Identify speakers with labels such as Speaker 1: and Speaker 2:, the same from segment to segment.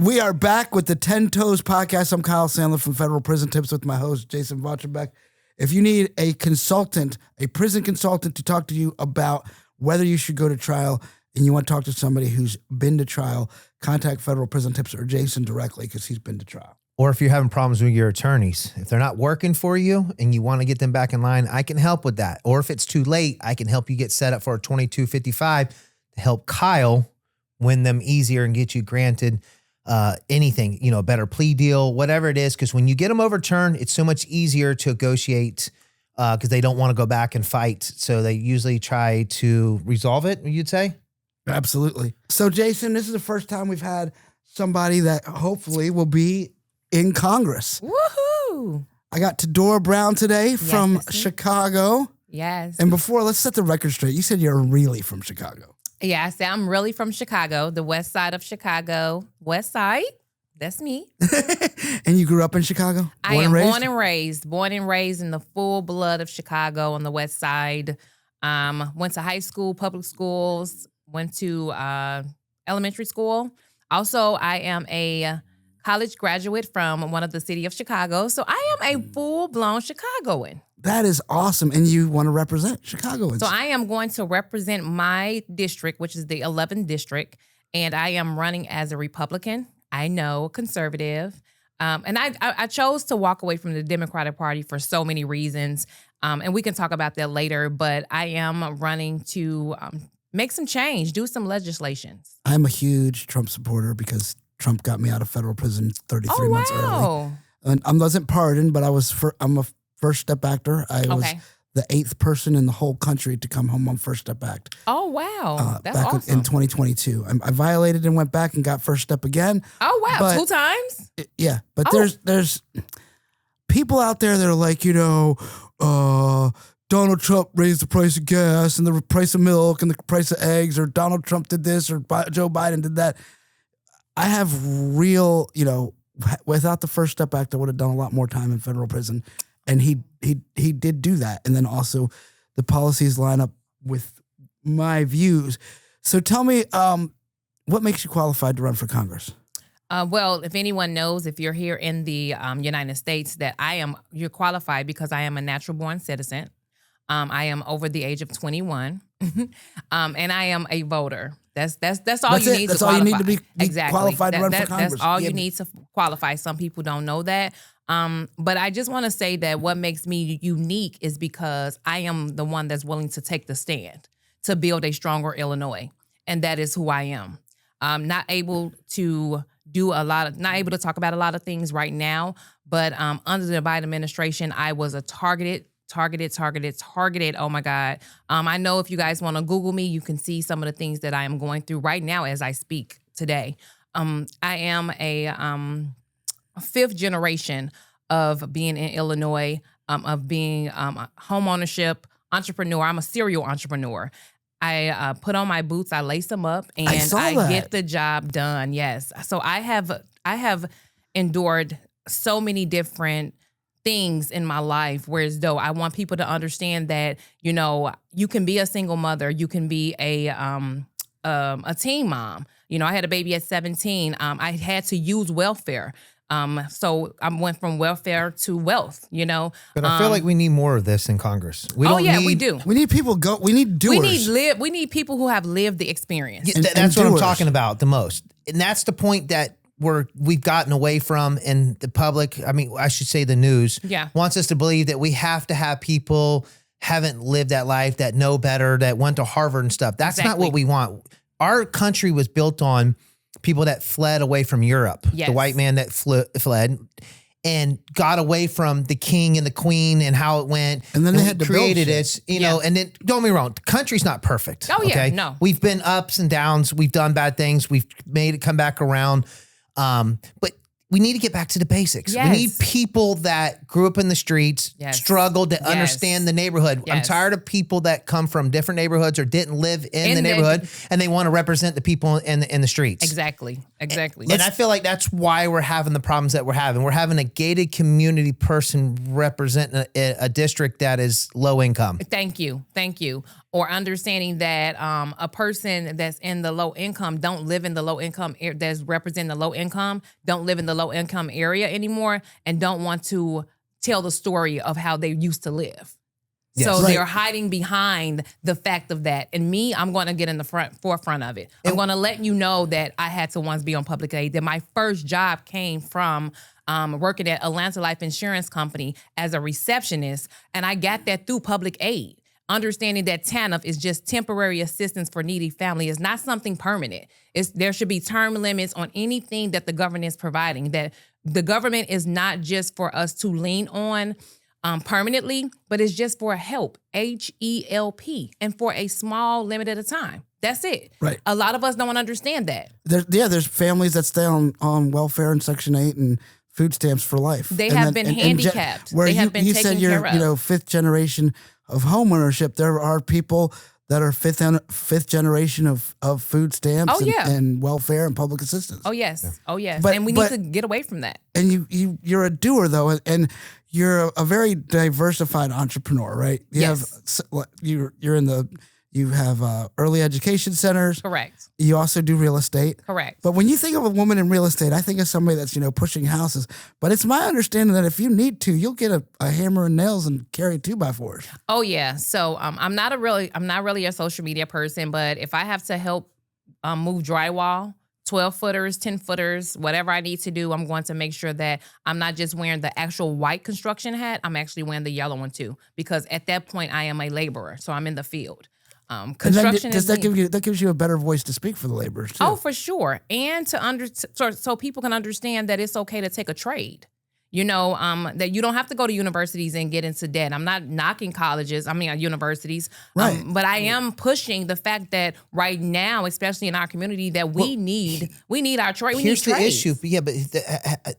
Speaker 1: We are back with the 10 Toes podcast. I'm Kyle Sandler from Federal Prison Tips with my host, Jason Votrobek. If you need a consultant, a prison consultant to talk to you about whether you should go to trial and you want to talk to somebody who's been to trial, contact Federal Prison Tips or Jason directly because he's been to trial.
Speaker 2: Or if you're having problems with your attorneys, if they're not working for you and you want to get them back in line, I can help with that. Or if it's too late, I can help you get set up for a 2255 to help Kyle win them easier and get you granted anything, a better plea deal, whatever it is. Because when you get them overturned, it's so much easier to negotiate because they don't want to go back and fight. So they usually try to resolve it, you'd say?
Speaker 1: Absolutely. So, Jason, this is the first time we've had somebody that hopefully will be in Congress.
Speaker 3: Woohoo!
Speaker 1: I got Te Dora Brown today from Chicago.
Speaker 3: Yes.
Speaker 1: And before, let's set the record straight. You said you're really from Chicago.
Speaker 3: Yeah, I said I'm really from Chicago, the west side of Chicago. West side, that's me.
Speaker 1: And you grew up in Chicago?
Speaker 3: I am born and raised in the full blood of Chicago on the west side. Went to high school, public schools, went to elementary school. Also, I am a college graduate from one of the city of Chicago. So I am a full-blown Chicagoan.
Speaker 1: That is awesome. And you want to represent Chicagoans.
Speaker 3: So I am going to represent my district, which is the 11th district, and I am running as a Republican. I know, conservative. And I chose to walk away from the Democratic Party for so many reasons. And we can talk about that later, but I am running to make some change, do some legislations.
Speaker 1: I'm a huge Trump supporter because Trump got me out of federal prison 33 months early. And I wasn't pardoned, but I'm a First Step actor. I was the 8th person in the whole country to come home on First Step Act.
Speaker 3: Oh, wow. That's
Speaker 1: back
Speaker 3: awesome.
Speaker 1: in 2022. I violated and went back and got First Step again.
Speaker 3: Oh, wow.
Speaker 1: But,
Speaker 3: 2 times?
Speaker 1: Yeah. But there's people out there that are like, Donald Trump raised the price of gas and the price of milk and the price of eggs, or Donald Trump did this or Joe Biden did that. I have real, without the First Step Act, I would have done a lot more time in federal prison. And he did do that. And then also the policies line up with my views. So tell me, what makes you qualified to run for Congress?
Speaker 3: Well, if anyone knows, if you're here in the United States, that you're qualified because I am a natural born citizen. I am over the age of 21. And I am a voter. That's all you need to qualify.
Speaker 1: That's all you need to be qualified to run for Congress.
Speaker 3: That's all you need to qualify. Some people don't know that. But I just want to say that what makes me unique is because I am the one that's willing to take the stand to build a stronger Illinois. And that is who I am. I'm not able to not able to talk about a lot of things right now, but under the Biden administration, I was a targeted. Oh my God. I know if you guys want to Google me, you can see some of the things that I am going through right now as I speak today. I am a 5th generation of being in Illinois, of being home ownership, entrepreneur. I'm a serial entrepreneur. I put on my boots, I lace them up, and I get the job done. Yes. So I have endured so many different things in my life, whereas though I want people to understand that, you can be a single mother, you can be a teen mom. I had a baby at 17. I had to use welfare. So I went from welfare to wealth,
Speaker 2: But I feel like we need more of this in Congress.
Speaker 3: We do.
Speaker 1: We need people we need doers.
Speaker 3: We need people who have lived the experience.
Speaker 2: Yeah, that's what I'm talking about the most. And that's the point that we've gotten away from, in the public. I mean, I should say the news wants us to believe that we have to have people haven't lived that life, that know better, that went to Harvard and stuff. That's not what we want. Our country was built on people that fled away from Europe, the white man that fled and got away from the king and the queen and how it went.
Speaker 1: And then they had to
Speaker 2: created it, and then don't get me wrong, the country's not perfect.
Speaker 3: Oh yeah, no.
Speaker 2: We've been ups and downs. We've done bad things. We've made it come back around. But we need to get back to the basics.
Speaker 3: Yes.
Speaker 2: We need people that grew up in the streets, struggled to understand the neighborhood. I'm tired of people that come from different neighborhoods or didn't live in the neighborhood, and they want to represent the people in the streets.
Speaker 3: Exactly.
Speaker 2: And I feel like that's why we're having the problems that we're having. We're having a gated community person representing a district that is low income.
Speaker 3: Thank you. or understanding that a person that's in the low income don't live in the low income, that's representing the low income, don't live in the low income area anymore and don't want to tell the story of how they used to live.
Speaker 2: Yes.
Speaker 3: So
Speaker 1: Right.
Speaker 3: they're hiding behind the fact of that. And me, I'm going to get in the forefront of it. I'm going to let you know that I had to once be on public aid, that my first job came from working at Atlanta Life Insurance Company as a receptionist. And I got that through public aid. Understanding that TANF is just temporary assistance for needy family is not something permanent. There should be term limits on anything that the government is providing. That the government is not just for us to lean on permanently, but it's just for help, HELP, and for a small limit at a time. That's it.
Speaker 1: Right.
Speaker 3: A lot of us don't understand that.
Speaker 1: There's families that stay on welfare and Section 8 and food stamps for life.
Speaker 3: They have been handicapped.
Speaker 1: Where
Speaker 3: they have been
Speaker 1: you
Speaker 3: taken
Speaker 1: said you're,
Speaker 3: care of.
Speaker 1: fifth generation of home ownership. There are people that are fifth generation of food stamps and welfare and public assistance.
Speaker 3: Oh yes. Yeah. Oh yes.
Speaker 1: But,
Speaker 3: and we need to get away from that.
Speaker 1: And you're a doer though, and you're a very diversified entrepreneur, right? You have early education centers.
Speaker 3: Correct.
Speaker 1: You also do real estate.
Speaker 3: Correct.
Speaker 1: But when you think of a woman in real estate, I think of somebody that's, pushing houses. But it's my understanding that if you need to, you'll get a hammer and nails and carry 2x4s.
Speaker 3: Oh yeah. So I'm not really a social media person, but if I have to help move drywall, 12-footers, 10-footers, whatever I need to do, I'm going to make sure that I'm not just wearing the actual white construction hat. I'm actually wearing the yellow one too, because at that point I am a laborer, so I'm in the field. Construction
Speaker 1: that gives you a better voice to speak for the laborers too.
Speaker 3: Oh, for sure, and so people can understand that it's okay to take a trade. That you don't have to go to universities and get into debt. I'm not knocking universities,
Speaker 1: right?
Speaker 3: But I am pushing the fact that right now, especially in our community, that we need our trade.
Speaker 2: Here's the issue, but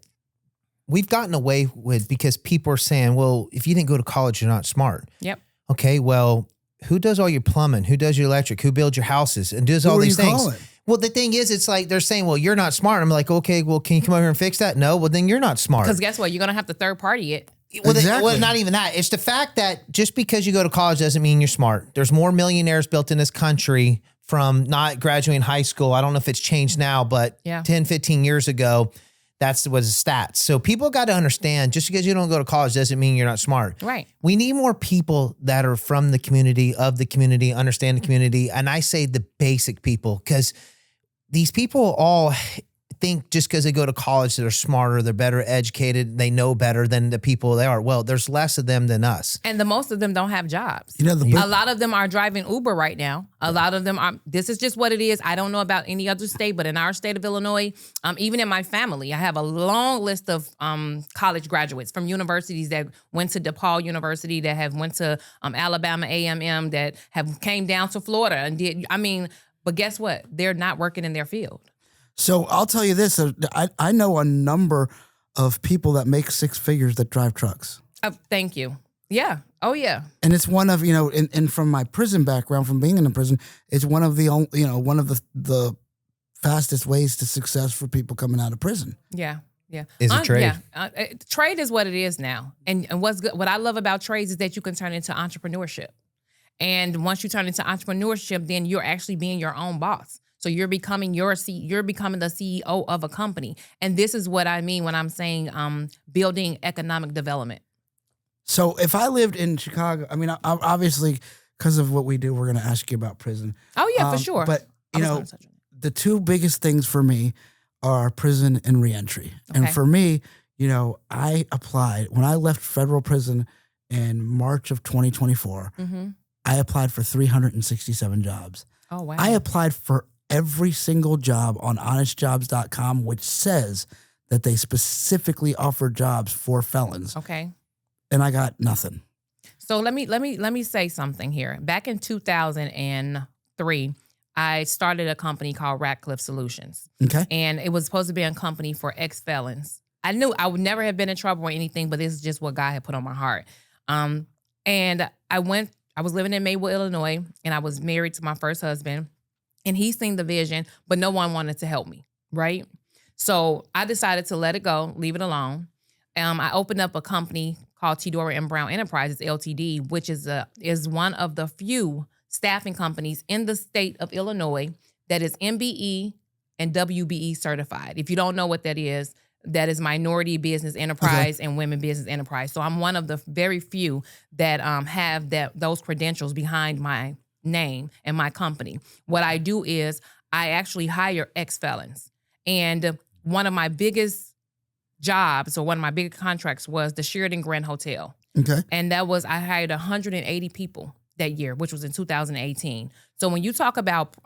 Speaker 2: we've gotten away with, because people are saying, well, if you didn't go to college, you're not smart.
Speaker 3: Yep.
Speaker 2: Okay, well, who does all your plumbing? Who does your electric? Who builds your houses and does all these things? Well, the thing is, it's like they're saying, well, you're not smart. I'm like, okay, well, can you come over here and fix that? No, well, then you're not smart.
Speaker 3: Because guess what? You're going to have to third party it.
Speaker 2: Well, well, not even that. It's the fact that just because you go to college doesn't mean you're smart. There's more millionaires built in this country from not graduating high school. I don't know if it's changed now, but 10, 15 years ago, that's was the stats. So people got to understand, just because you don't go to college doesn't mean you're not smart.
Speaker 3: Right.
Speaker 2: We need more people that are from the community, of the community, understand the community. And I say the basic people, because these people all think just because they go to college they're smarter, they're better educated, they know better than the people they are. Well, there's less of them than us.
Speaker 3: And the most of them don't have jobs.
Speaker 1: A
Speaker 3: lot of them are driving Uber right now. A lot of them are, this is just what it is. I don't know about any other state, but in our state of Illinois, even in my family, I have a long list of college graduates from universities that went to DePaul University, that have went to Alabama A&M, that have came down to Florida and did, but guess what? They're not working in their field.
Speaker 1: So I'll tell you this, I know a number of people that make six figures that drive trucks.
Speaker 3: Thank you. Yeah. Oh, yeah.
Speaker 1: And it's one of, and from my prison background, from being in a prison, it's one of the the fastest ways to success for people coming out of prison.
Speaker 3: Yeah. Yeah.
Speaker 2: Is a trade.
Speaker 3: Yeah. Trade is what it is now. And what's good, what I love about trades is that you can turn into entrepreneurship. And once you turn into entrepreneurship, then you're actually being your own boss. So you're becoming you're becoming the CEO of a company. And this is what I mean when I'm saying building economic development.
Speaker 1: So if I lived in Chicago, obviously, because of what we do, we're going to ask you about prison.
Speaker 3: Oh, yeah, for sure.
Speaker 1: But, the two biggest things for me are prison and reentry. Okay. And for me, I applied when I left federal prison in March of 2024. Mm-hmm. I applied for 367 jobs.
Speaker 3: Oh, wow.
Speaker 1: I applied for every single job on honestjobs.com, which says that they specifically offer jobs for felons.
Speaker 3: Okay.
Speaker 1: And I got nothing.
Speaker 3: So let me say something here. Back in 2003, I started a company called Ratcliffe Solutions.
Speaker 1: Okay.
Speaker 3: And it was supposed to be a company for ex-felons. I knew I would never have been in trouble or anything, but this is just what God had put on my heart. And I was living in Maywood, Illinois, and I was married to my first husband. And he seen the vision, but no one wanted to help me, right? So I decided to let it go, leave it alone. I opened up a company called Te Dora Brown Enterprises, Ltd., which is one of the few staffing companies in the state of Illinois that is MBE and WBE certified. If you don't know what that is Minority Business Enterprise and Women Business Enterprise. So I'm one of the very few that have those credentials behind my name and my company. What I do is I actually hire ex-felons. And one of my biggest jobs or one of my biggest contracts was the Sheraton Grand Hotel.
Speaker 1: Okay.
Speaker 3: And I hired 180 people that year, which was in 2018. So when you talk about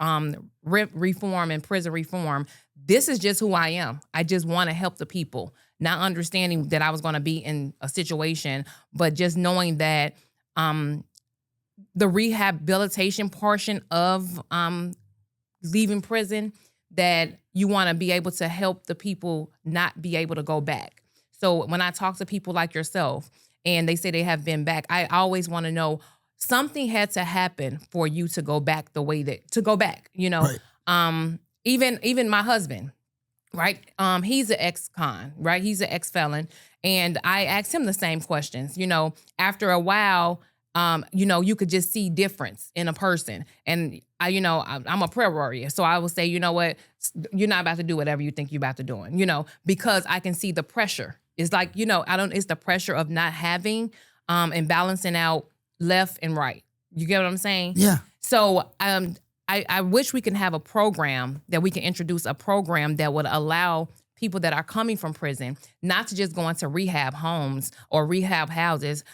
Speaker 3: reform and prison reform, this is just who I am. I just want to help the people, not understanding that I was going to be in a situation, but just knowing that the rehabilitation portion of leaving prison, that you want to be able to help the people not be able to go back. So when I talk to people like yourself and they say they have been back, I always want to know something had to happen for you to go back you know. Right. Even my husband, right? He's an ex-con, right? He's an ex-felon. And I asked him the same questions. You know, after a while, you know, you could just see difference in a person. And I'm a prayer warrior. So I will say, you know what, you're not about to do whatever you think you're about to do, you know, because I can see the pressure. It's like, you know, it's the pressure of not having and balancing out left and right. You get what I'm saying?
Speaker 1: Yeah.
Speaker 3: So I wish we can have a program that we can introduce a program that would allow people that are coming from prison not to just go into rehab homes or rehab houses.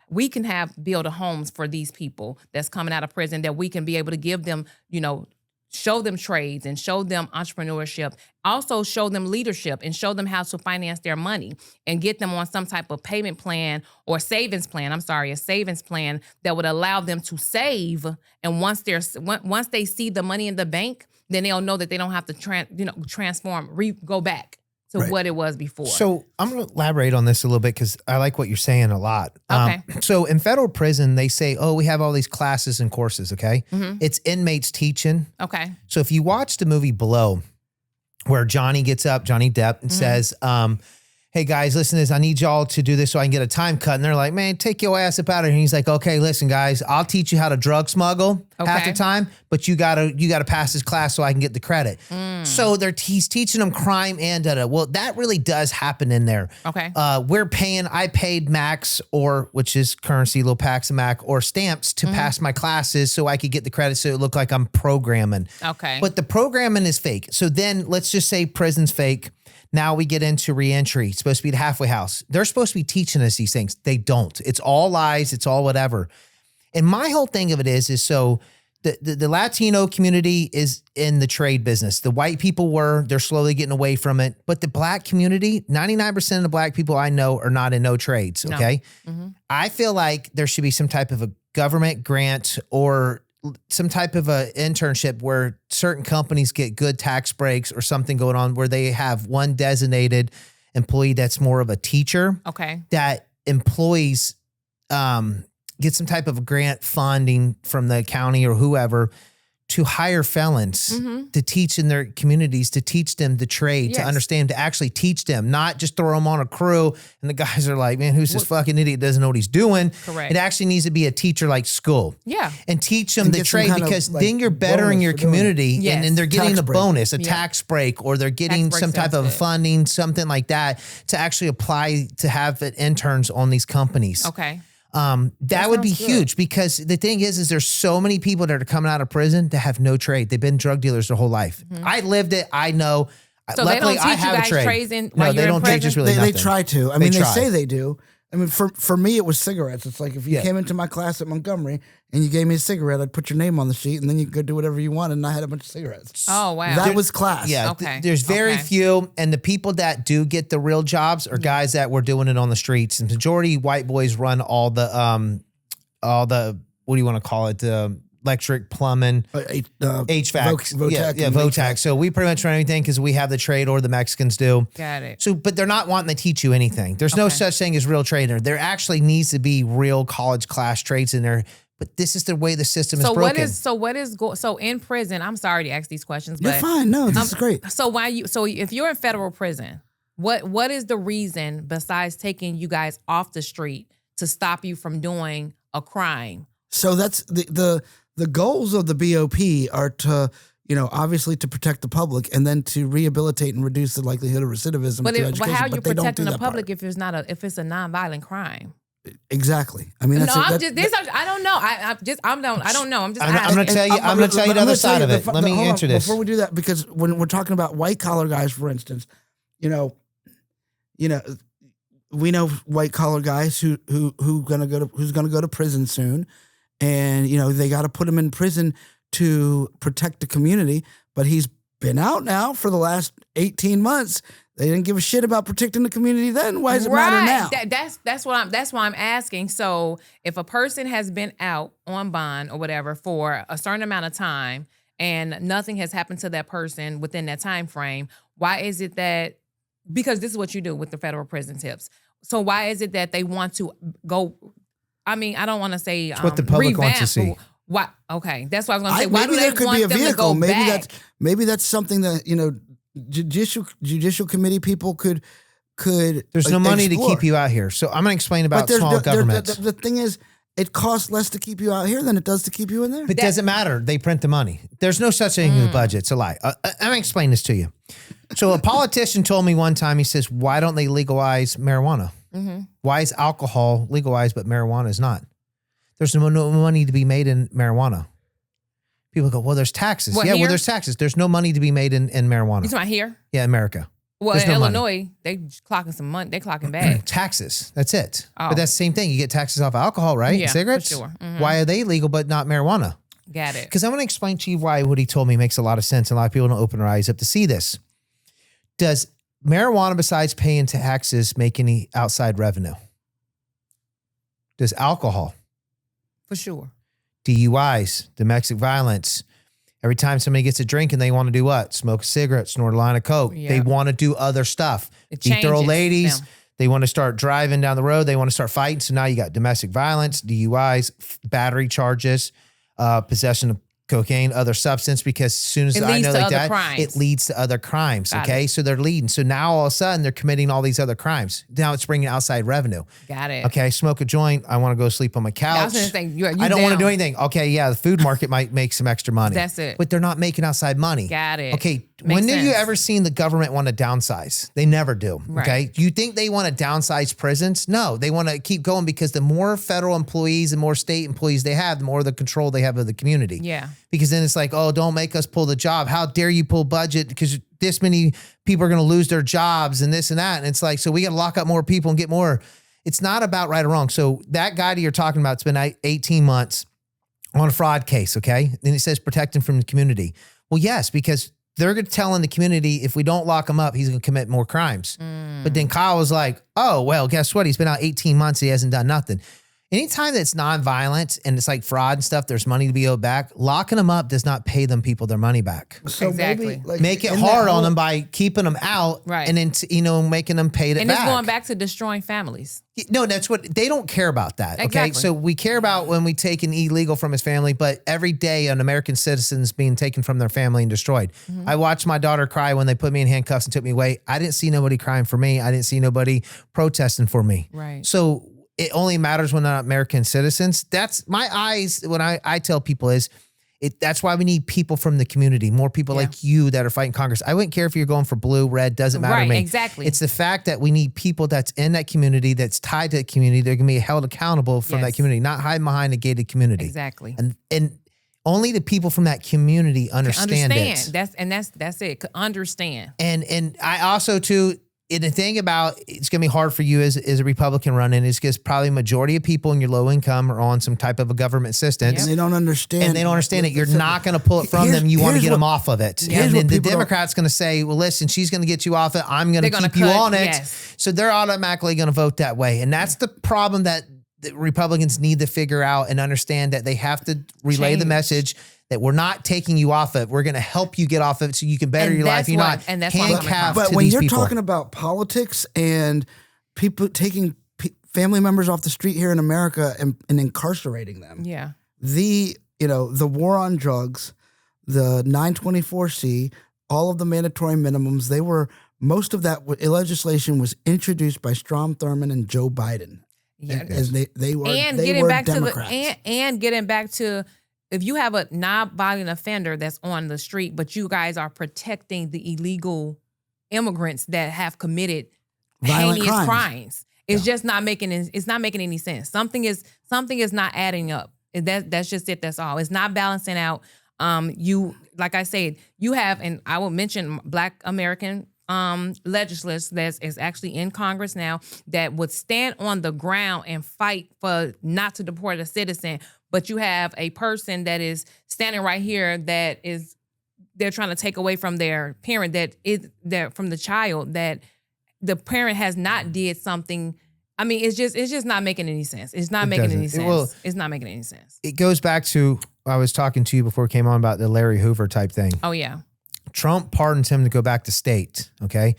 Speaker 3: We can build a homes for these people that's coming out of prison, that we can be able to give them, you know, show them trades and show them entrepreneurship, also show them leadership and show them how to finance their money and get them on some type of payment plan or savings plan. A savings plan that would allow them to save. And once they see the money in the bank, then they'll know that they don't have to go back to what it was before.
Speaker 2: So I'm going to elaborate on this a little bit because I like what you're saying a lot.
Speaker 3: Okay.
Speaker 2: So in federal prison, they say, we have all these classes and courses, okay? Mm-hmm. It's inmates teaching.
Speaker 3: Okay.
Speaker 2: So if you watch the movie Below, where Johnny Depp, and says, hey guys, listen to this. I need y'all to do this so I can get a time cut. And they're like, man, take your ass up out of here. And he's like, okay, listen guys, I'll teach you how to drug smuggle half the time, but you gotta pass this class so I can get the credit. So he's teaching them crime and data. Well, that really does happen in there.
Speaker 3: Okay.
Speaker 2: I paid Max, which is currency, little packs of Mac, or stamps to pass my classes so I could get the credit so it looked like I'm programming.
Speaker 3: Okay.
Speaker 2: But the programming is fake. So then let's just say prison's fake. Now we get into reentry. It's supposed to be the halfway house. They're supposed to be teaching us these things. They don't. It's all lies. It's all whatever. And my whole thing of it is so the Latino community is in the trade business. The white people they're slowly getting away from it. But the black community, 99% of the black people I know are not in no trades, okay? No. Mm-hmm. I feel like there should be some type of a government grant or some type of a internship where certain companies get good tax breaks or something going on where they have one designated employee that's more of a teacher.
Speaker 3: Okay.
Speaker 2: That employees get some type of grant funding from the county or whoever to hire felons to teach in their communities, to teach them the trade, to understand, to actually teach them, not just throw them on a crew and the guys are like, man, who's this fucking idiot, doesn't know what he's doing.
Speaker 3: Correct.
Speaker 2: It actually needs to be a teacher like school.
Speaker 3: Yeah.
Speaker 2: And teach them the trade because then you're bettering your community and they're getting a bonus, a tax break, or they're getting some type of funding, something like that to actually apply to have interns on these companies.
Speaker 3: Okay.
Speaker 2: That would be huge because the thing is there's so many people that are coming out of prison that have no trade. They've been drug dealers their whole life. I lived it. I know.
Speaker 3: So
Speaker 2: luckily,
Speaker 3: they don't teach you guys trades
Speaker 2: no, they don't teach us really
Speaker 1: They try to. I mean, they say they do. I mean, for me, it was cigarettes. It's like if you came into my class at Montgomery and you gave me a cigarette, I'd put your name on the sheet and then you could go do whatever you wanted. And I had a bunch of cigarettes.
Speaker 3: Oh, wow.
Speaker 1: That was class.
Speaker 2: Yeah.
Speaker 3: Okay.
Speaker 2: There's very few. And the people that do get the real jobs are guys that were doing it on the streets. And majority white boys run all the, what do you want to call it? The electric, plumbing, HVAC. Votac. So we pretty much run everything because we have the trade or the Mexicans do.
Speaker 3: Got it.
Speaker 2: So, but they're not wanting to teach you anything. There's no such thing as real trade. There actually needs to be real college class trades in there. But this is the way the system is broken.
Speaker 3: So in prison, I'm sorry to ask these questions, but
Speaker 1: you're fine. No, this is great.
Speaker 3: So if you're in federal prison, what is the reason besides taking you guys off the street to stop you from doing a crime?
Speaker 1: So that's the the goals of the BOP are to, obviously to protect the public and then to rehabilitate and reduce the likelihood of recidivism.
Speaker 3: But how are you protecting the public if it's a nonviolent crime?
Speaker 1: Exactly. I mean,
Speaker 3: I don't know. I don't know. I'm just.
Speaker 2: I'm going to tell you. I'm going to tell you the other side of it. Let me answer this
Speaker 1: before we do that, because when we're talking about white collar guys, for instance, we know white collar guys who's gonna go to prison soon, and they got to put him in prison to protect the community. But he's been out now for the last 18 months. They didn't give a shit about protecting the community then. Why does it matter now?
Speaker 3: That's why I'm asking. So if a person has been out on bond or whatever for a certain amount of time and nothing has happened to that person within that time frame, why is it that, because this is what you do with the federal prison tips. So why is it that they want to go, I don't want to say
Speaker 2: it's what the public wants to see.
Speaker 3: Why? Okay, that's what I was going to say. Why do they
Speaker 1: could
Speaker 3: want
Speaker 1: be a
Speaker 3: them
Speaker 1: vehicle.
Speaker 3: to go back?
Speaker 1: Maybe that's something that judicial committee people could.
Speaker 2: There's no money to keep you out here, so I'm going to explain about small governments.
Speaker 1: The thing is, it costs less to keep you out here than it does to keep you in there.
Speaker 2: It doesn't matter. They print the money. There's no such thing as a budget. It's a lie. I'm going to explain this to you. So a politician told me one time, he says, why don't they legalize marijuana? Mm-hmm. Why is alcohol legalized but marijuana is not? There's no money to be made in marijuana. People go, well, there's taxes. There's taxes. There's no money to be made in marijuana.
Speaker 3: You talking about here?
Speaker 2: Yeah, America.
Speaker 3: Well, there's in Illinois, they clocking some money. They clocking back.
Speaker 2: Taxes. That's it. Oh. But that's the same thing. You get taxes off alcohol, right?
Speaker 3: Yeah,
Speaker 2: cigarettes?
Speaker 3: for sure. Mm-hmm.
Speaker 2: Why are they legal but not marijuana?
Speaker 3: Got it.
Speaker 2: Because I want to explain to you why what he told me makes a lot of sense. And a lot of people don't open their eyes up to see this. Does marijuana, besides paying taxes, make any outside revenue? Does alcohol?
Speaker 3: For sure.
Speaker 2: DUIs, domestic violence. Every time somebody gets a drink and they want to do what? Smoke a cigarette, snort a line of coke. Yeah. They want to do other stuff. Beat their old ladies. Them. They want to start driving down the road. They want to start fighting. So now you got domestic violence, DUIs, battery charges, possession of cocaine, other substance, because as soon as I know like that, it leads to other crimes. Okay. So they're leading. So now all of a sudden they're committing all these other crimes. Now it's bringing outside revenue.
Speaker 3: Got it.
Speaker 2: Okay. Smoke a joint. I want to go sleep on my couch. I don't want to do anything. Okay. Yeah. The food market might make some extra money.
Speaker 3: That's it.
Speaker 2: But they're not making outside money.
Speaker 3: Got it.
Speaker 2: Okay. When have you ever seen the government want to downsize? They never do. Right. Okay. Do you think they want to downsize prisons? No, they want to keep going, because the more federal employees and more state employees they have, the more the control they have of the community.
Speaker 3: Yeah.
Speaker 2: Because then it's like, oh, don't make us pull the job. How dare you pull budget? Because this many people are going to lose their jobs and this and that. And it's like, so we got to lock up more people and get more. It's not about right or wrong. So that guy that you're talking about, it's been 18 months on a fraud case. Okay. Then it says protect him from the community. Well, yes, because they're going to tell in the community, if we don't lock him up, he's going to commit more crimes. But then Kyle was like, oh, well, guess what? He's been out 18 months. He hasn't done nothing. Anytime that's nonviolent and it's like fraud and stuff, there's money to be owed back. Locking them up does not pay them people their money back.
Speaker 1: So
Speaker 3: exactly.
Speaker 1: Maybe,
Speaker 2: make it hard on them by keeping them out,
Speaker 3: right?
Speaker 2: And then making them pay it back.
Speaker 3: And it's going back to destroying families.
Speaker 2: No, that's what they don't care about that. Okay, exactly. So we care about when we take an illegal from his family, but every day an American citizen is being taken from their family and destroyed. Mm-hmm. I watched my daughter cry when they put me in handcuffs and took me away. I didn't see nobody crying for me. I didn't see nobody protesting for me.
Speaker 3: Right.
Speaker 2: So it only matters when they're not American citizens. That's my eyes. When I tell people is, that's why we need people from the community, more people like you that are fighting Congress. I wouldn't care if you're going for blue, red, doesn't matter to me.
Speaker 3: Exactly.
Speaker 2: It's the fact that we need people that's in that community, that's tied to the community. They're going to be held accountable from that community, not hiding behind a gated community.
Speaker 3: Exactly.
Speaker 2: And only the people from that community understand it.
Speaker 3: That's it. Understand.
Speaker 2: And I also too. And the thing about it's going to be hard for you as a Republican running is because probably majority of people in your low income are on some type of a government assistance.
Speaker 1: And they don't understand.
Speaker 2: it. You're not going to pull it from them. You want to get them off of it. And then the Democrat's going to say, well, listen, she's going to get you off it. I'm going to keep you on it. Yes. So they're automatically going to vote that way. And that's the problem that the Republicans need to figure out and understand, that they have to relay the message that we're not taking you off of it. We're going to help you get off of it so you can better your life. You're not handcuffed.
Speaker 1: But when you're talking about politics and people taking family members off the street here in America and incarcerating them, the war on drugs, the 924C, all of the mandatory minimums, most of that legislation was introduced by Strom Thurmond and Joe Biden.
Speaker 3: Yeah,
Speaker 1: as they were Democrats.
Speaker 3: And getting back to if you have a non-violent offender that's on the street, but you guys are protecting the illegal immigrants that have committed
Speaker 1: violent
Speaker 3: heinous crimes. It's just not making any sense. Something is not adding up. That's just it. That's all. It's not balancing out. Like I said, you have, and I will mention Black American legislators that is actually in Congress now that would stand on the ground and fight for not to deport a citizen. But you have a person that is standing right here that they're trying to take away from their parent from the child that the parent has not did something. I mean, it's just not making any sense. It's not making any sense. It's not making any sense.
Speaker 2: It goes back to, I was talking to you before we came on about the Larry Hoover type thing.
Speaker 3: Oh, yeah.
Speaker 2: Trump pardons him to go back to state, okay?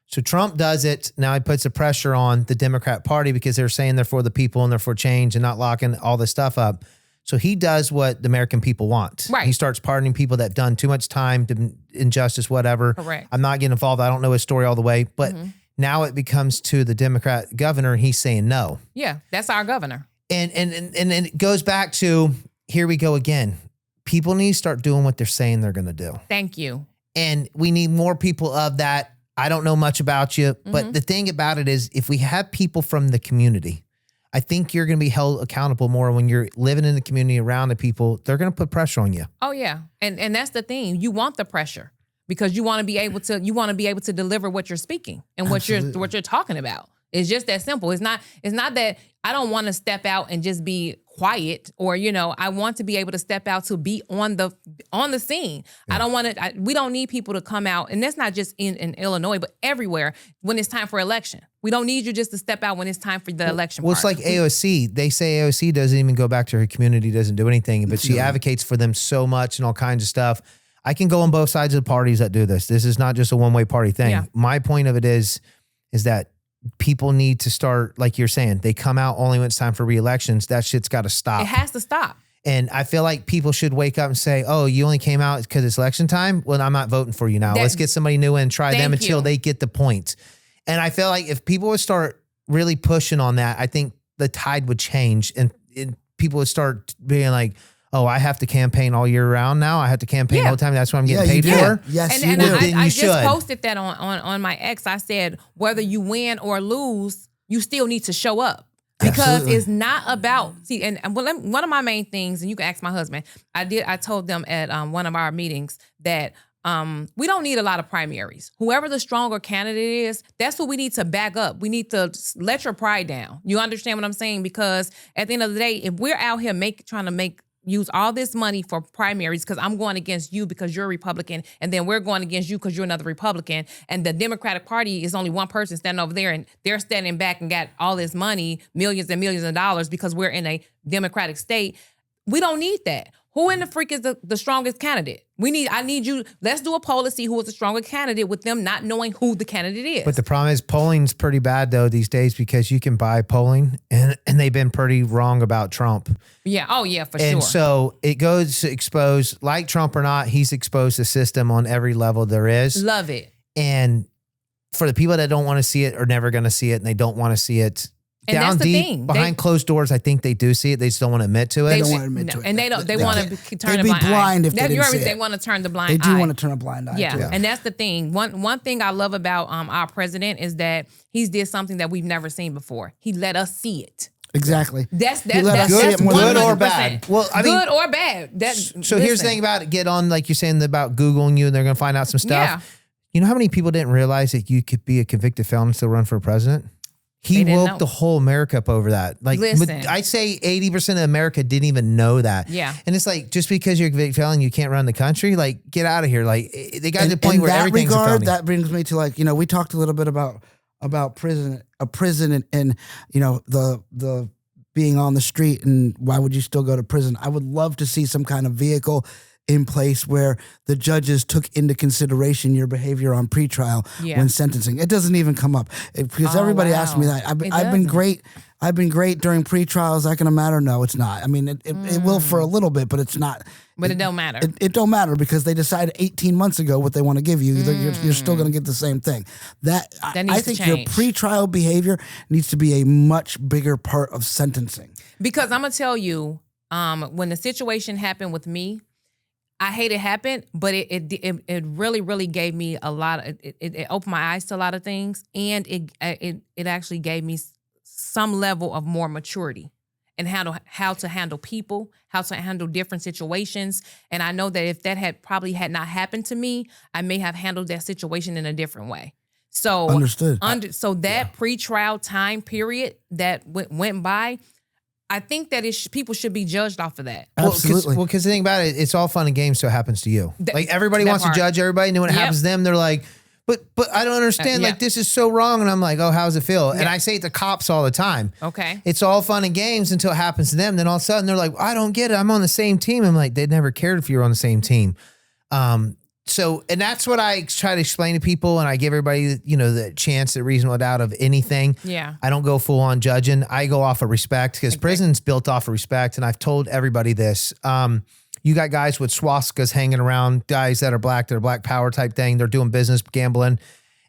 Speaker 2: So Trump does it. Now he puts the pressure on the Democrat Party because they're saying they're for the people and they're for change and not locking all this stuff up. So he does what the American people want.
Speaker 3: Right.
Speaker 2: He starts pardoning people that have done too much time, injustice, whatever.
Speaker 3: Correct.
Speaker 2: I'm not getting involved. I don't know his story all the way. But now it becomes to the Democrat governor and he's saying no.
Speaker 3: Yeah, that's our governor.
Speaker 2: And it goes back to, here we go again. People need to start doing what they're saying they're going to do.
Speaker 3: Thank you.
Speaker 2: And we need more people of that. I don't know much about you, but the thing about it is if we have people from the community, I think you're going to be held accountable more when you're living in the community around the people. They're going to put pressure on you.
Speaker 3: Oh yeah. And that's the thing. You want the pressure because you want to be able to deliver what you're speaking and what you're talking about. It's just that simple. It's not that I don't want to step out and just be quiet or, I want to be able to step out to be on the scene. Yeah. I don't want to, we don't need people to come out. And that's not just in Illinois, but everywhere when it's time for election. We don't need you just to step out when it's time for the election.
Speaker 2: Well, it's like AOC. They say AOC doesn't even go back to her community, doesn't do anything, but she advocates for them so much and all kinds of stuff. I can go on both sides of the parties that do this. This is not just a one-way party thing. Yeah. My point of it is that people need to start, like you're saying, they come out only when it's time for re-elections. That shit's got to stop.
Speaker 3: It has to stop.
Speaker 2: And I feel like people should wake up and say, oh, you only came out because it's election time? Well, I'm not voting for you now. Let's get somebody new in and try them until they get the point. And I feel like if people would start really pushing on that, I think the tide would change and people would start being like, oh, I have to campaign all year round now. I have to campaign all the time. That's what I'm getting paid for.
Speaker 1: Yes,
Speaker 3: and I just posted that on my ex. I said, whether you win or lose, you still need to show up. Because it's not about, one of my main things, and you can ask my husband, I told them at one of our meetings that we don't need a lot of primaries. Whoever the stronger candidate is, that's what we need to back up. We need to let your pride down. You understand what I'm saying? Because at the end of the day, if we're out here trying to use all this money for primaries because I'm going against you because you're a Republican, and then we're going against you because you're another Republican, and the Democratic Party is only one person standing over there, and they're standing back and got all this money, millions and millions of dollars because we're in a Democratic state. We don't need that. Who in the freak is the strongest candidate? I need you. Let's do a poll to see who is the stronger candidate with them not knowing who the candidate is.
Speaker 2: But the problem is polling's pretty bad though these days because you can buy polling and they've been pretty wrong about Trump.
Speaker 3: Yeah. Oh yeah, for sure.
Speaker 2: And so it goes to expose, like Trump or not, he's exposed the system on every level there is.
Speaker 3: Love it.
Speaker 2: And for the people that don't want to see it or never going to see it and they don't want to see it,
Speaker 3: and
Speaker 2: down
Speaker 3: that's the
Speaker 2: deep,
Speaker 3: thing.
Speaker 2: Behind closed doors, I think they do see it. They just don't want to admit to it.
Speaker 1: They don't want to admit to it.
Speaker 3: And they want to turn a
Speaker 1: blind eye. Blind if they didn't see it.
Speaker 3: They want to turn the blind eye.
Speaker 1: They do want to turn a blind eye.
Speaker 3: Yeah, and that's the thing. One thing I love about our president is that he's did something that we've never seen before. He let us see it.
Speaker 1: Exactly.
Speaker 3: That's
Speaker 2: good or bad.
Speaker 3: Well, I mean, good or bad.
Speaker 2: So here's the thing about it. Get on, like you're saying about Googling you, and they're going to find out some stuff.
Speaker 3: Yeah.
Speaker 2: You know how many people didn't realize that you could be a convicted felon and still run for president? He woke the whole America up over that. Like, I say 80% of America didn't even know that.
Speaker 3: Yeah.
Speaker 2: And it's like, just because you're a convicted felon, you can't run the country. Like, get out of here. Like, they got to the point where everything's a felony.
Speaker 1: That brings me to we talked a little bit about prison and the being on the street and why would you still go to prison? I would love to see some kind of vehicle in place where the judges took into consideration your behavior on pretrial when sentencing. It doesn't even come up because everybody asks me that. I've been great. I've been great during pretrial. Is that going to matter? No, it's not. I mean, it will for a little bit, but it's not.
Speaker 3: But it don't matter.
Speaker 1: It don't matter because they decided 18 months ago what they want to give you. You're still going to get the same thing. I think your pretrial behavior needs to be a much bigger part of sentencing.
Speaker 3: Because I'm going to tell you, When the situation happened with me, I hate it happened, but it really, really gave me a lot of, it opened my eyes to a lot of things, and it actually gave me some level of more maturity and how to handle people, how to handle different situations. And I know that if that had not happened to me, I may have handled that situation in a different way. So
Speaker 1: understood.
Speaker 3: So that pre-trial time period that went by, I think that people should be judged off of that.
Speaker 1: Absolutely.
Speaker 2: Well, because the thing about it, it's all fun and games, so it happens to you. Like everybody wants to judge everybody, and then when it happens to them, they're like, But I don't understand. Like, this is so wrong. And I'm like, oh, how does it feel? And I say it to cops all the time. Okay. It's all fun and games until it happens to them. Then all of a sudden they're like, I don't get it. I'm on the same team. I'm like, they never cared if you were on the same team. So, and that's what I try to explain to people. And I give everybody, the chance, the reasonable doubt of anything. Yeah. I don't go full on judging. I go off of respect, because prison's built off of respect. And I've told everybody this. You got guys with swastikas hanging around, guys that are black power type thing. They're doing business, gambling,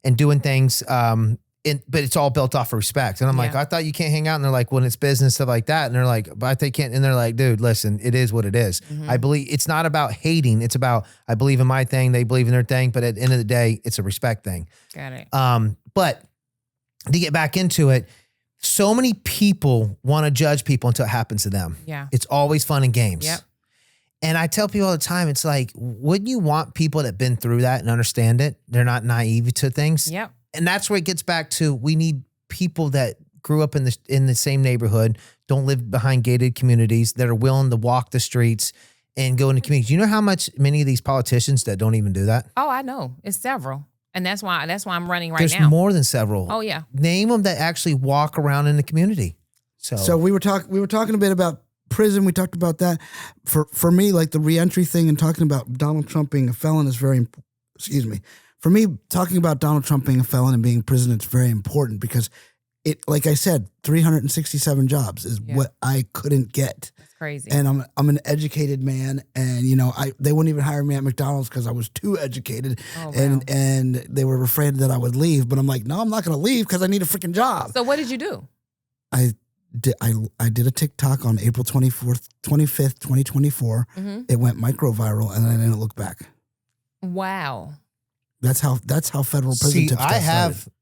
Speaker 2: and doing things. But it's all built off of respect. And I'm like, I thought you can't hang out. And they're like, when it's business, stuff like that. And they're like, but they can't. And they're like, dude, listen, it is what it is. I believe it's not about hating. It's about, I believe in my thing. They believe in their thing. But at the end of the day, it's a respect thing. Got it. But to get back into it, so many people want to judge people until it happens to them. Yeah. It's always fun and games. Yep. And I tell people all the time, it's like, wouldn't you want people that have been through that and understand it? They're not naive to things. Yep. And that's where it gets back to, we need people that grew up in the same neighborhood, don't live behind gated communities, that are willing to walk the streets and go into communities. You know how many of these politicians that don't even do that? Oh, I know. It's several. And that's why I'm running right now. There's more than several. Oh, yeah. Name them that actually walk around in the community. So
Speaker 1: we were talking a bit about prison. We talked about that. For me, like the reentry thing and talking about Donald Trump being a felon is very, for me, talking about Donald Trump being a felon and being in prison, it's very important, because it, like I said, 367 jobs is what I couldn't get. That's crazy. And I'm an educated man, and they wouldn't even hire me at McDonald's because I was too educated. Oh, wow. and they were afraid that I would leave, but I'm like, no, I'm not going to leave because I need a freaking job.
Speaker 3: So what did you do?
Speaker 1: I did a TikTok on April 25th, 2024. Mm-hmm. It went micro viral, and I didn't look back. Wow. That's how federal prison tips got started.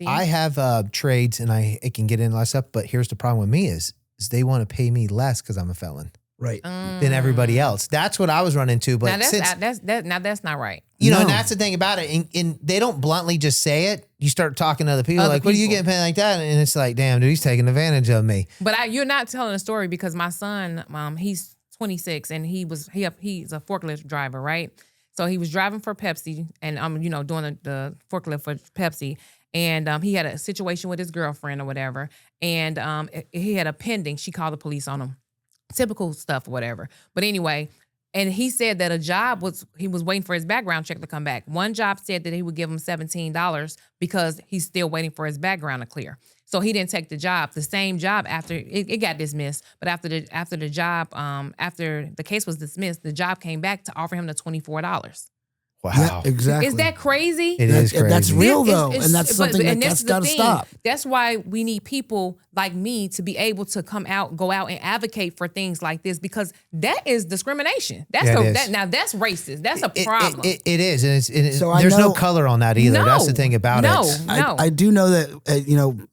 Speaker 1: I have trades, and I can get in less stuff, but here's the problem with me is they want to pay me less because I'm a felon. Right. Than everybody else. That's what I was running into. But now that's not right. And that's the thing about it. And they don't bluntly just say it. You start talking to other people, what are you getting paid like that? And it's like, damn, dude, he's taking advantage of me. But you're not telling a story, because my son, he's 26, and he's a forklift driver, right? So he was driving for Pepsi, and doing the forklift for Pepsi. And he had a situation with his girlfriend or whatever. And he had a pending. She called the police on him. Typical stuff or whatever. But anyway, and he said that he was waiting for his background check to come back. One job said that he would give him $17 because he's still waiting for his background to clear. So he didn't take the job. The same job after it got dismissed, but after the job, after the case was dismissed, the job came back to offer him the $24. Wow. Yeah, exactly. Is that crazy? It is crazy. That's real, though. And that's something that's got to stop. That's why we need people like me to be able to go out and advocate for things like this, because that is discrimination. That's that's racist. That's a problem.
Speaker 2: It is. And so there's no color on that either. That's the thing about it.
Speaker 1: I do know that,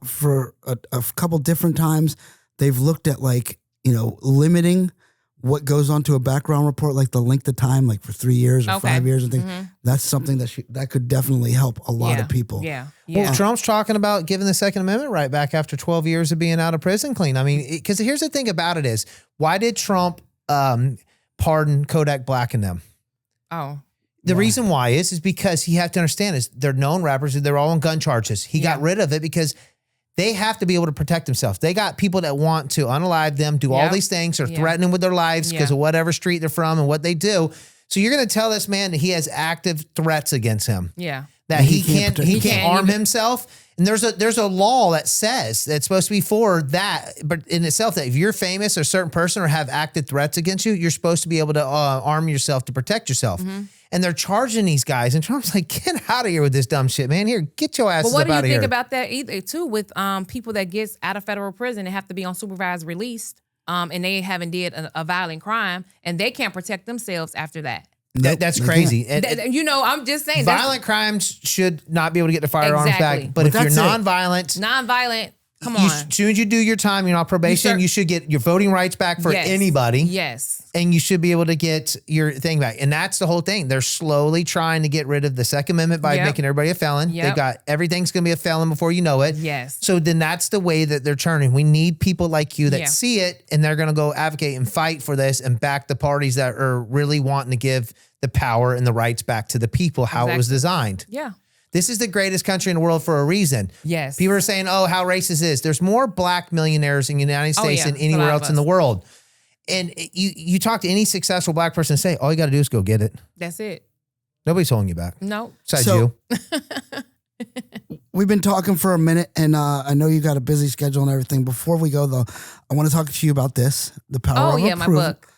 Speaker 1: for a couple different times, they've looked at limiting what goes onto a background report, like the length of time, like for 3 years or 5 years and things. Mm-hmm. That's something that could definitely help a lot of people. Yeah.
Speaker 2: Well, Trump's talking about giving the Second Amendment right back after 12 years of being out of prison clean. I mean, because here's the thing about it is, why did Trump pardon Kodak Black and them? Oh. The reason why is because you have to understand is they're known rappers. They're all on gun charges. He got rid of it because they have to be able to protect themselves. They got people that want to unalive them, do all these things, or threaten them with their lives because of whatever street they're from and what they do. So you're going to tell this man that he has active threats against him. Yeah. That he can't arm himself. And there's a law that says that's supposed to be for that, but in itself, that if you're famous or a certain person or have active threats against you, you're supposed to be able to arm yourself to protect yourself. Mm-hmm. And they're charging these guys, and Trump's like, get out of here with this dumb shit, man. Here, get your asses out of here. But what do you think
Speaker 3: about that either, too, with people that gets out of federal prison and have to be on supervised release? and they haven't did a violent crime, and they can't protect themselves after that.
Speaker 2: That's crazy.
Speaker 3: I'm just saying.
Speaker 2: Violent crimes should not be able to get the firearms back. But if you're
Speaker 3: nonviolent, come on.
Speaker 2: As soon as you do your time, you're on probation, you should get your voting rights back for anybody.
Speaker 3: Yes.
Speaker 2: And you should be able to get your thing back. And that's the whole thing. They're slowly trying to get rid of the Second Amendment by making everybody a felon. They got everything's going to be a felon before you know it.
Speaker 3: Yes.
Speaker 2: So then that's the way that they're turning. We need people like you that see it, and they're going to go advocate and fight for this and back the parties that are really wanting to give the power and the rights back to the people, how it was designed.
Speaker 3: Yeah.
Speaker 2: This is the greatest country in the world for a reason.
Speaker 3: Yes.
Speaker 2: People are saying, oh, how racist is this? There's more black millionaires in the United States than anywhere else in the world. And you talk to any successful black person and say, all you got to do is go get it.
Speaker 3: That's it.
Speaker 2: Nobody's holding you back.
Speaker 3: No.
Speaker 2: Besides you.
Speaker 1: We've been talking for a minute, and I know you got a busy schedule and everything. Before we go, though, I want to talk to you about this, The Power of Approval.
Speaker 3: My book.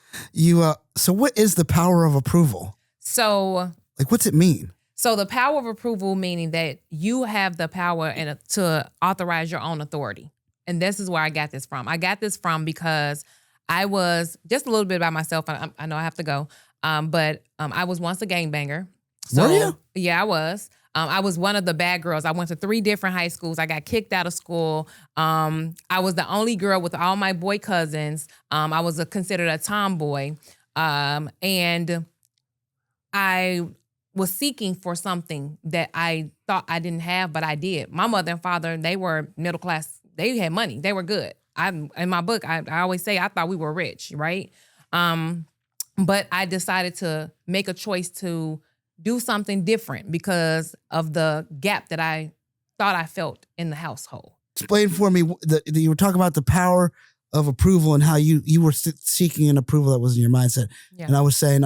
Speaker 1: So what is the power of approval?
Speaker 3: So,
Speaker 1: like, what's it mean?
Speaker 3: So the power of approval, meaning that you have the power to authorize your own authority. And this is where I got this from. I got this from because I was, just a little bit about myself, I know I have to go, but I was once a gangbanger. So,
Speaker 1: were you?
Speaker 3: Yeah, I was. I was one of the bad girls. I went to 3 different high schools. I got kicked out of school. I was the only girl with all my boy cousins. I was considered a tomboy. And I was seeking for something that I thought I didn't have, but I did. My mother and father, they were middle class. They had money. They were good. In my book, I always say I thought we were rich, right? But I decided to make a choice to do something different because of the gap that I thought I felt in the household.
Speaker 1: Explain for me, you were talking about the power of approval and how you were seeking an approval that was in your mindset. Yeah. And I was saying,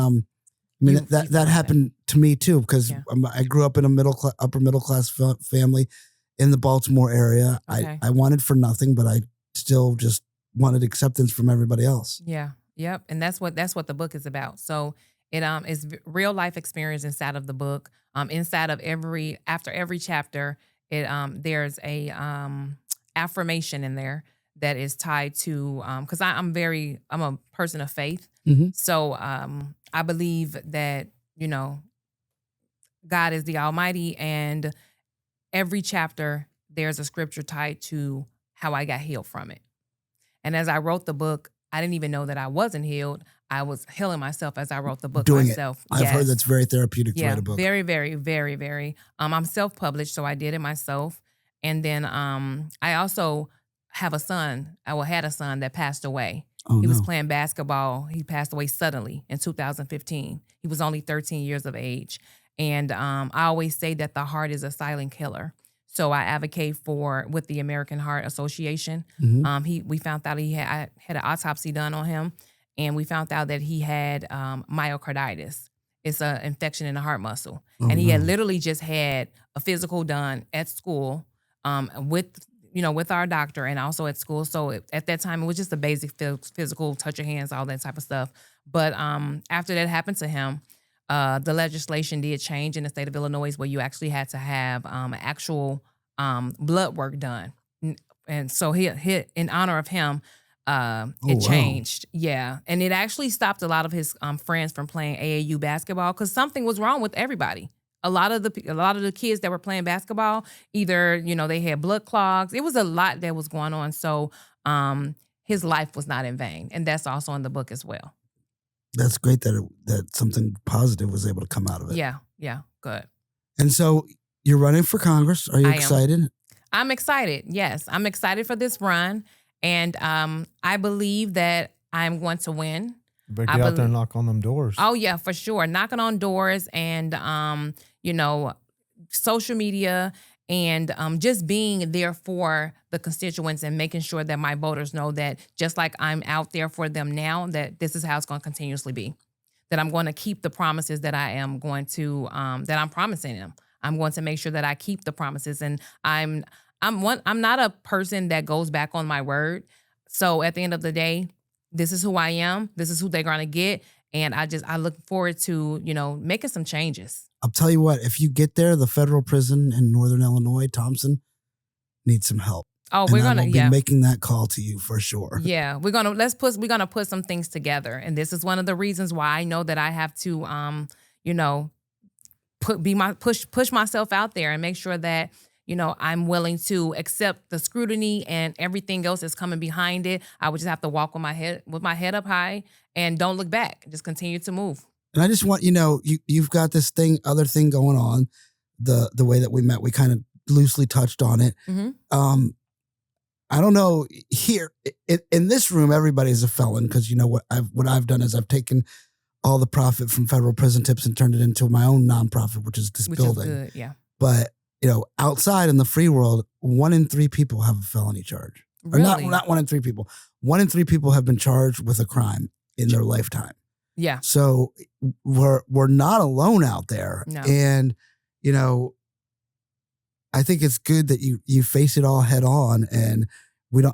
Speaker 1: that happened to me too, because I grew up in a upper middle class family in the Baltimore area. Okay. I wanted for nothing, but I still just wanted acceptance from everybody else.
Speaker 3: Yeah. Yep. And that's what the book is about. So it is real life experience inside of the book. Inside of after every chapter, there's a affirmation in there that is tied to because I'm a person of faith. Mm-hmm. So I believe that, God is the Almighty, and every chapter there's a scripture tied to how I got healed from it. And as I wrote the book, I didn't even know that I wasn't healed. I was healing myself as I wrote the book myself.
Speaker 1: I've heard that's very therapeutic to write a book.
Speaker 3: Very, very, very, very. I'm self-published, so I did it myself. And then I also have a son. I had a son that passed away. He was playing basketball. He passed away suddenly in 2015. He was only 13 years of age. And I always say that the heart is a silent killer. So I advocate with the American Heart Association. Mm-hmm. We found out I had an autopsy done on him, and we found out that he had myocarditis. It's an infection in the heart muscle. And he had literally just had a physical done at school with our doctor and also at school. So at that time, it was just a basic physical, touch your hands, all that type of stuff. But after that happened to him, the legislation did change in the state of Illinois where you actually had to have actual blood work done. And so he in honor of him, it changed. Yeah. And it actually stopped a lot of his friends from playing AAU basketball because something was wrong with everybody. A lot of the kids that were playing basketball, either, they had blood clogs. It was a lot that was going on. So his life was not in vain. And that's also in the book as well.
Speaker 1: That's great that something positive was able to come out of it.
Speaker 3: Yeah. Yeah. Good.
Speaker 1: And so you're running for Congress. Are you excited?
Speaker 3: I'm excited. Yes. I'm excited for this run. And I believe that I'm going to win.
Speaker 2: But get out there and knock on them doors.
Speaker 3: Oh, yeah, for sure. Knocking on doors and, social media and just being there for the constituents and making sure that my voters know that just like I'm out there for them now, that this is how it's going to continuously be. That I'm going to keep the promises that I am going to, that I'm promising them. I'm going to make sure that I keep the promises. And I'm not a person that goes back on my word. So at the end of the day, this is who I am. This is who they're going to get. And I look forward to, making some changes.
Speaker 1: I'll tell you what, if you get there, the federal prison in Northern Illinois, Thompson, needs some help.
Speaker 3: Oh, we're gonna
Speaker 1: be making that call to you for sure.
Speaker 3: Yeah, we're gonna put some things together, and this is one of the reasons why I know that I have to, push myself out there and make sure that I'm willing to accept the scrutiny and everything else that's coming behind it. I would just have to walk with my head up high and don't look back. Just continue to move.
Speaker 1: And I just want you've got this other thing going on. The way that we met, we kind of loosely touched on it.
Speaker 3: Mm-hmm.
Speaker 1: I don't know, here in this room, everybody's a felon because what I've done is I've taken all the profit from federal prison tips and turned it into my own nonprofit, which is this building.
Speaker 3: Is good, yeah.
Speaker 1: But outside in the free world, 1 in 3 people have a felony charge.
Speaker 3: Really?
Speaker 1: Or not 1 in 3 people. 1 in 3 people have been charged with a crime in their lifetime.
Speaker 3: Yeah.
Speaker 1: So we're not alone out there.
Speaker 3: No.
Speaker 1: And I think it's good that you face it all head on, and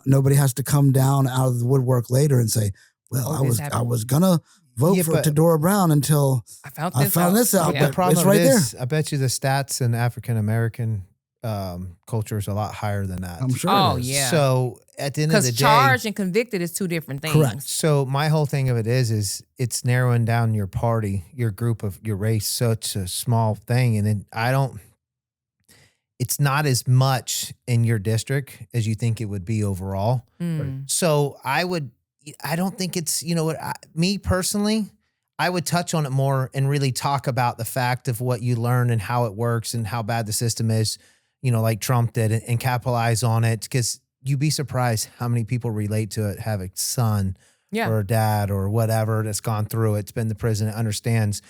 Speaker 1: nobody has to come down out of the woodwork later and say, well, I was gonna vote for Te Dora Brown until I found this out.
Speaker 2: Yeah.
Speaker 1: But the problem it's right
Speaker 2: is,
Speaker 1: there.
Speaker 2: I bet you the stats in African American culture is a lot higher than that.
Speaker 1: I'm sure.
Speaker 3: Oh, yeah.
Speaker 2: So at the end of the day,
Speaker 3: because charged and convicted is 2 different things.
Speaker 1: Correct.
Speaker 2: So my whole thing of it is it's narrowing down your party, your group of your race, such a small thing, and then it's not as much in your district as you think it would be overall.
Speaker 3: Mm.
Speaker 2: So I don't think it's, me personally, I would touch on it more and really talk about the fact of what you learn and how it works and how bad the system is, like Trump did, and capitalize on it, because you'd be surprised how many people relate to it, have a son or a dad or whatever that's gone through it, it's been to prison, it understands.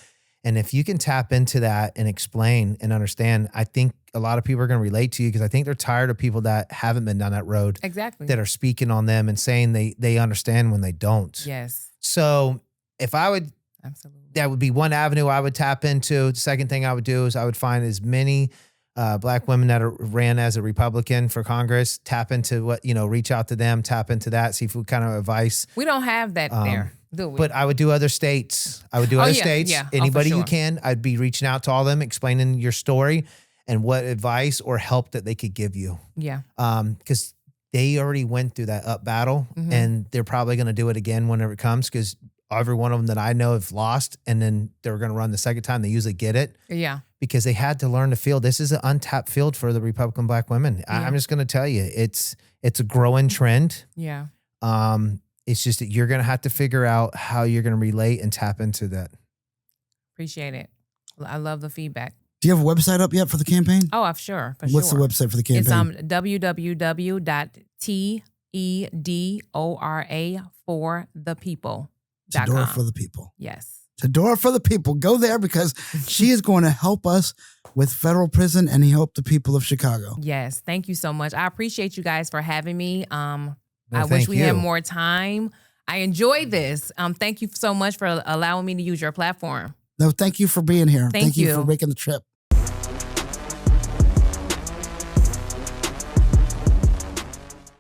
Speaker 2: And if you can tap into that and explain and understand, I think a lot of people are going to relate to you, because I think they're tired of people that haven't been down that road.
Speaker 3: Exactly.
Speaker 2: That are speaking on them and saying they understand when they don't.
Speaker 3: Yes.
Speaker 2: So if I would,
Speaker 3: absolutely,
Speaker 2: that would be one avenue I would tap into. The second thing I would do is I would find as many Black women that ran as a Republican for Congress, tap into what, reach out to them, tap into that, see if what kind of advice.
Speaker 3: We don't have that there. Do we?
Speaker 2: But I would do other states. States.
Speaker 3: Yeah.
Speaker 2: Anybody
Speaker 3: for sure.
Speaker 2: who can, I'd be reaching out to all of them, explaining your story and what advice or help that they could give you.
Speaker 3: Yeah.
Speaker 2: Because they already went through that up battle, and they're probably going to do it again whenever it comes, because every one of them that I know have lost, and then they're going to run the second time. They usually get it.
Speaker 3: Yeah.
Speaker 2: Because they had to learn the field. This is an untapped field for the Republican Black women.
Speaker 3: Yeah.
Speaker 2: I'm just going to tell you, it's a growing trend.
Speaker 3: Yeah.
Speaker 2: It's just that you're going to have to figure out how you're going to relate and tap into that.
Speaker 3: Appreciate it. I love the feedback.
Speaker 1: Do you have a website up yet for the campaign?
Speaker 3: Oh, sure.
Speaker 1: What's the website for the campaign?
Speaker 3: It's www.TEDORA4thepeople.com.
Speaker 1: Te Dora for the People.
Speaker 3: Yes.
Speaker 1: Te Dora for the People. Go there, because she is going to help us with federal prison, and help the people of Chicago.
Speaker 3: Yes. Thank you so much. I appreciate you guys for having me.
Speaker 2: Well,
Speaker 3: I wish we had more time. I enjoyed this. Thank you so much for allowing me to use your platform.
Speaker 1: No, thank you for being here.
Speaker 3: Thank you
Speaker 1: for making the trip.